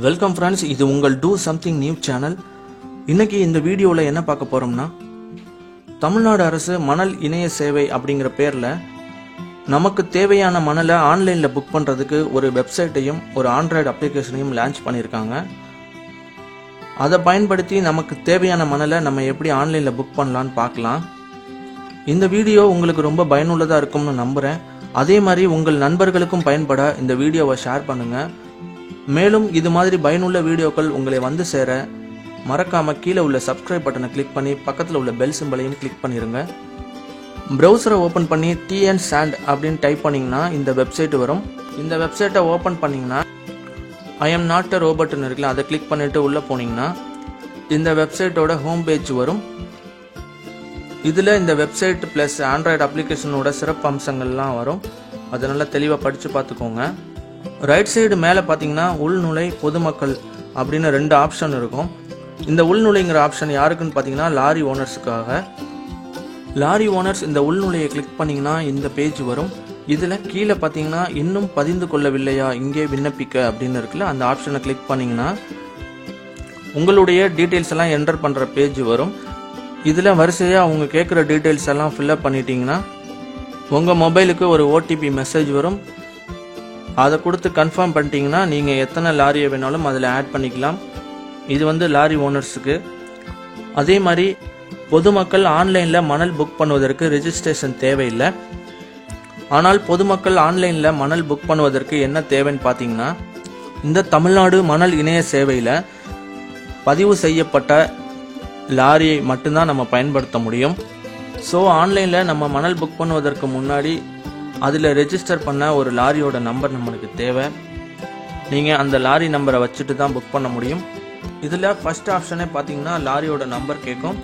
Welcome friends, இது உங்கள் do something new channel. இன்னைக்கு இந்த வீடியோவில் என்ன பார்க்க போறோம்னா, தமிழ்நாடு அரசு மணல் இணைய சேவை அப்படிங்கிற பேரில் நமக்கு தேவையான மணலை ஆன்லைனில் புக் பண்ணுறதுக்கு ஒரு வெப்சைட்டையும் ஒரு ஆண்ட்ராய்டு அப்ளிகேஷனையும் லான்ச் பண்ணியிருக்காங்க. அதை பயன்படுத்தி நமக்கு தேவையான மணலை நம்ம எப்படி ஆன்லைனில் புக் பண்ணலான்னு பார்க்கலாம். இந்த வீடியோ உங்களுக்கு ரொம்ப பயனுள்ளதாக இருக்கும்னு நம்புகிறேன். அதே மாதிரி உங்கள் நண்பர்களுக்கும் பயன்பட இந்த வீடியோவை ஷேர் பண்ணுங்கள். மேலும் இது மாதிரி பயனுள்ள வீடியோக்கள் உங்களை வந்து சேர மறக்காம கீழே உள்ள சப்ஸ்கிரைப் பட்டனை கிளிக் பண்ணி பக்கத்தில் உள்ள பெல் சிம்பலையும் கிளிக் பண்ணிருங்க. ப்ரௌசரை ஓப்பன் பண்ணி TN Sand அப்படின்னு டைப் பண்ணிங்கன்னா இந்த வெப்சைட் வரும். இந்த வெப்சைட்டை ஓப்பன் பண்ணிங்கன்னா I am not a robotன்னு இருக்குல்ல, அதை கிளிக் பண்ணிட்டு உள்ளே போனீங்கன்னா இந்த வெப்சைட்டோட ஹோம் பேஜ் வரும். இதில் இந்த வெப்சைட் ப்ளஸ் ஆண்ட்ராய்டு அப்ளிகேஷனோட சிறப்பு அம்சங்கள்லாம் வரும். அதை நல்லா தெளிவாக படித்து பார்த்துக்கோங்க. ரைட் சைடு மேலே பார்த்தீங்கன்னா உள்நுழை பொதுமக்கள் அப்படின்னு 2 ஆப்ஷன் இருக்கும். இந்த உள்நுழைங்கிற ஆப்ஷன் யாருக்குன்னு பார்த்தீங்கன்னா லாரி ஓனர்ஸுக்காக. லாரி ஓனர்ஸ் இந்த உள்நுழையை கிளிக் பண்ணிங்கன்னா இந்த பேஜ் வரும். இதில் கீழே பார்த்தீங்கன்னா இன்னும் பதிந்து கொள்ளவில்லையா, இங்கே விண்ணப்பிக்க அப்படின்னு இருக்குல்ல, அந்த ஆப்ஷனை கிளிக் பண்ணிங்கன்னா உங்களுடைய டீட்டெயில்ஸ் எல்லாம் என்டர் பண்ணுற பேஜ் வரும். இதில் வரிசையாக அவங்க கேட்குற டீட்டெயில்ஸ் எல்லாம் ஃபில்அப் பண்ணிட்டீங்கன்னா உங்கள் மொபைலுக்கு ஒரு OTP மெசேஜ் வரும். அதை கொடுத்து கன்ஃபார்ம் பண்ணிட்டீங்கன்னா நீங்கள் எத்தனை லாரியை வேணாலும் அதில் ஆட் பண்ணிக்கலாம். இது லாரி ஓனர்ஸுக்கு. அதே மாதிரி பொதுமக்கள் ஆன்லைனில் மணல் புக் பண்ணுவதற்கு ரெஜிஸ்ட்ரேஷன் தேவையில்லை. ஆனால் பொதுமக்கள் ஆன்லைனில் மணல் புக் பண்ணுவதற்கு என்ன தேவைன்னு பார்த்தீங்கன்னா, இந்த தமிழ்நாடு மணல் இணைய சேவையில் பதிவு செய்யப்பட்ட லாரியை மட்டும்தான் நம்ம பயன்படுத்த முடியும். ஸோ ஆன்லைனில் நம்ம மணல் புக் பண்ணுவதற்கு முன்னாடி அதில் ரெஜிஸ்டர் பண்ண ஒரு லாரியோட நம்பர் நம்மளுக்கு தேவை. நீங்கள் அந்த லாரி நம்பரை வச்சுட்டு தான் புக் பண்ண முடியும். இதில் ஃபர்ஸ்ட் ஆப்ஷனே பார்த்தீங்கன்னா லாரியோட நம்பர் கேட்கும்.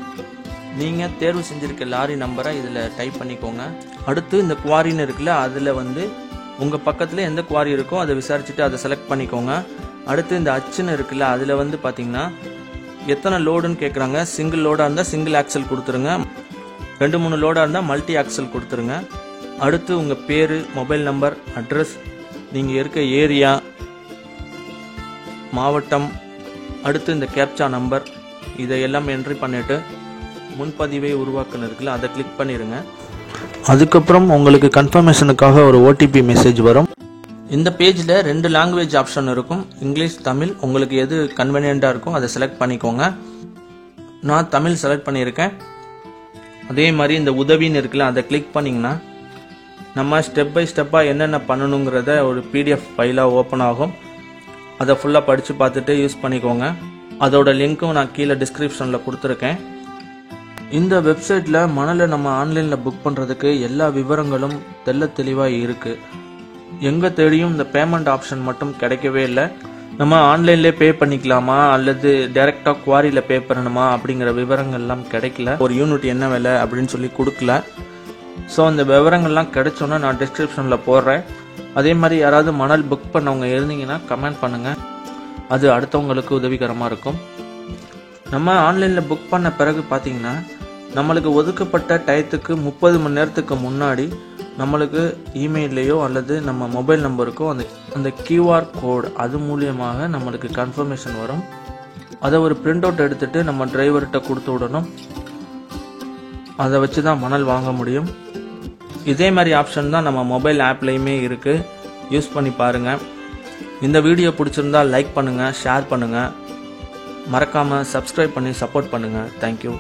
நீங்கள் தேர்வு செஞ்சுருக்க லாரி நம்பரை இதில் டைப் பண்ணிக்கோங்க. அடுத்து இந்த குவாரின்னு இருக்குல்ல, அதில் உங்கள் பக்கத்தில் எந்த குவாரி இருக்கோ அதை விசாரிச்சுட்டு அதை செலக்ட் பண்ணிக்கோங்க. அடுத்து இந்த அச்சுன்னு இருக்குல்ல, அதில் பார்த்தீங்கன்னா எத்தனை லோடுன்னு கேட்குறாங்க. சிங்கிள் லோடாக இருந்தால் சிங்கிள் ஆக்சல் கொடுத்துருங்க. 2-3 லோடாக இருந்தால் மல்டி ஆக்சல் கொடுத்துருங்க. அடுத்து உங்கள் பேர், மொபைல் நம்பர், அட்ரஸ், நீங்கள் இருக்க ஏரியா, மாவட்டம், அடுத்து இந்த கேப்சா நம்பர், இதையெல்லாம் என்ட்ரி பண்ணிவிட்டு முன்பதிவை உருவாக்குன்னு இருக்குல்ல, அதை கிளிக் பண்ணிடுங்க. அதுக்கப்புறம் உங்களுக்கு கன்ஃபர்மேஷனுக்காக ஒரு OTP மெசேஜ் வரும். இந்த பேஜில் 2 லாங்குவேஜ் ஆப்ஷன் இருக்கும், இங்கிலீஷ், தமிழ். உங்களுக்கு எது கன்வீனியண்ட்டாக இருக்கும் அதை செலக்ட் பண்ணிக்கோங்க. நான் தமிழ் செலக்ட் பண்ணியிருக்கேன். அதே மாதிரி இந்த உதவின்னு இருக்குல்ல, அதை கிளிக் பண்ணிங்கன்னா நம்ம ஸ்டெப் பை ஸ்டெப்பாக என்னென்ன பண்ணணுங்கிறத ஒரு PDF ஃபைலாக ஓப்பன் ஆகும். அதை ஃபுல்லாக படித்து பார்த்துட்டு யூஸ் பண்ணிக்கோங்க. அதோட லிங்க்கும் நான் கீழே டிஸ்கிரிப்ஷனில் கொடுத்துருக்கேன். இந்த வெப்சைட்டில் மணலை நம்ம ஆன்லைனில் புக் பண்ணுறதுக்கு எல்லா விவரங்களும் தெளிவாக இருக்குது. எங்கே தேடியும் இந்த பேமெண்ட் ஆப்ஷன் மட்டும் கிடைக்கவே இல்லை. நம்ம ஆன்லைன்லேயே பே பண்ணிக்கலாமா அல்லது டைரெக்டாக குவாரியில் பே பண்ணணுமா அப்படிங்கிற விவரங்கள்லாம் கிடைக்கல. ஒரு யூனிட் என்ன விலை அப்படின்னு சொல்லி கொடுக்கல. ஸோ அந்த விவரங்கள்லாம் கிடைச்சோன்னா நான் டிஸ்கிரிப்ஷனில் போடுறேன். அதே மாதிரி யாராவது மணல் புக் பண்ணவங்க இருந்தீங்கன்னா கமெண்ட் பண்ணுங்கள், அது அடுத்தவங்களுக்கு உதவிகரமாக இருக்கும். நம்ம ஆன்லைனில் புக் பண்ண பிறகு பார்த்தீங்கன்னா நம்மளுக்கு ஒதுக்கப்பட்ட டயத்துக்கு 30 மணி நேரத்துக்கு முன்னாடி நம்மளுக்கு இமெயிலையோ அல்லது நம்ம மொபைல் நம்பருக்கோ அந்த QR கோட் அது மூலியமாக நம்மளுக்கு கன்ஃபர்மேஷன் வரும். அதை ஒரு பிரிண்ட் அவுட் எடுத்துகிட்டு நம்ம டிரைவர்கிட்ட கொடுத்து விடணும். அதை வச்சு தான் மணல் வாங்க முடியும். இதே மாதிரி ஆப்ஷன் தான் நம்ம மொபைல் ஆப்லேயுமே இருக்குது. யூஸ் பண்ணி பாருங்கள். இந்த வீடியோ பிடிச்சிருந்தா லைக் பண்ணுங்கள், ஷேர் பண்ணுங்கள், மறக்காமல் சப்ஸ்கிரைப் பண்ணி சப்போர்ட் பண்ணுங்கள். தேங்க்யூ.